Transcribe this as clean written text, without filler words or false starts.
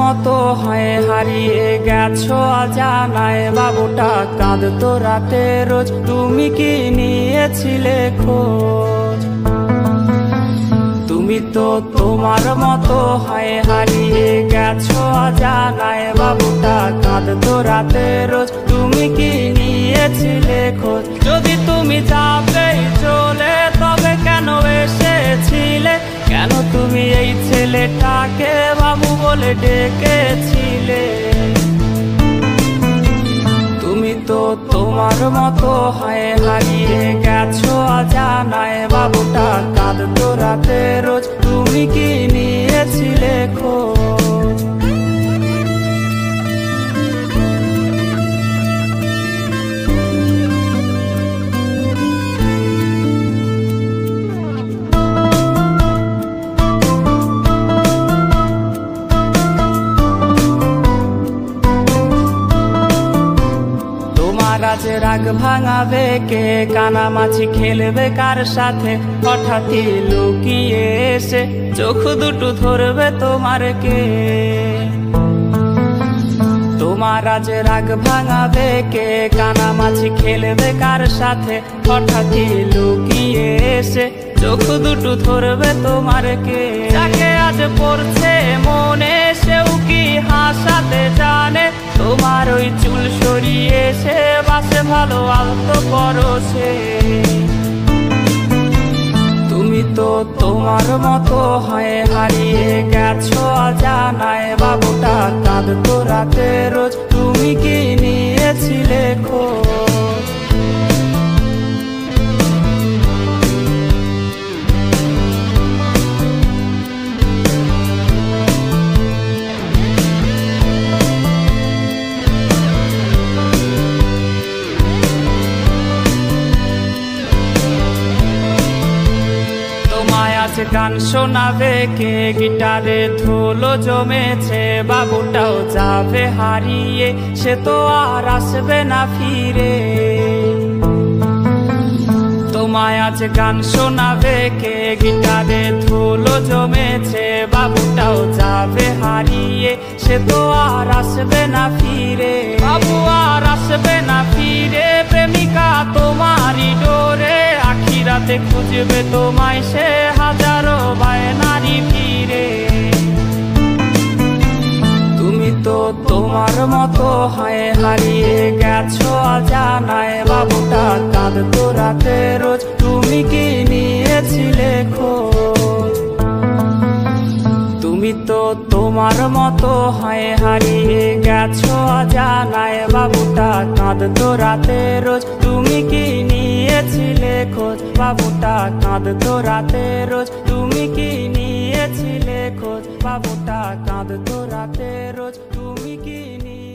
মতো হয়ে হারিয়ে গেছো অজানায়, বাবুটা কাঁদতো রাতে রোজ, তুমি কি নিয়েছিলে খোঁজ? তুমি তো তোমার মতো হয়ে হারিয়ে গেছো অজানায়, বাবুটা কাঁদতো রাতে রোজ, তুমি কি নিয়েছিলে খোঁজ? যদি তুমি যাবেই চলে তবে কেন এসেছিলে? কেন তুমি এই ছেলেটাকে বাবু বলে ডেকেছিলে? তুমি তো তোমার মতো হয়ে হারিয়ে গেছো অজানায়, বাবুটা কাঁদতো রাতে রোজ, তুমি কি নিয়েছিলে খোঁজ? আজ রাগ ভাঙাবে কে? কানামাছি খেলবে কার সাথে? হঠাৎই লুকিয়ে এসে চোখ দুটো ধরবে তোমার কে? তোমার আজ রাগ ভাঙাবে কে? কানামাছি খেলবে কার সাথে? হঠাৎই লুকিয়ে এসে চোখ দুটো ধরবে তোমার কে? যাকে আজ পড়ছে মনে সেও কি হাসাতে জানে? তোমার ওই চুল সরিয়ে সে বাসে ভালো আলতো পরশে। তুমি তো তোমার মতো হয়ে হারিয়ে গেছো অজানায়, বাবুটা কাঁদতো রাতে রোজ, তুমি কি নিয়েছিলে খোঁজ? গান শোনাবে কে? গিটারে ধুলো জমেছে, বাবুটাও যাবে হারিয়ে, সে তো আর আসবে না ফিরে। তোমায় আজ গান শোনাবে কে? গিটারে ধুলো জমেছে, বাবুটাও যাবে হারিয়ে, সে তো আর আসবে না ফিরে। বাবু আর আসবে না ফিরে, প্রেমিকা তোমারই ডোরে, আখিরাতে খুঁজবে তোমায় সে হাজারো বায়নারি ফিরে। তুমি তো তোমার মতো হয়ে হারিয়ে গেছো অজানায়, বাবুটা কাঁদতো রাতে রোজ, তুমি কি নিয়েছিলে খোঁজ? তুমি তো তোমার মতো হয়ে হারিয়ে গেছো অজানায়, বাবুটা কাঁদতো রাতে রোজ, তুমি কি নিয়েছিলে খোঁজ? বাবুটা কাঁদতো রাতে রোজ, তুমি কি নিয়েছিলে খোঁজ? বাবুটা কাঁদতো রাতে রোজ, তুমি কি নিয়ে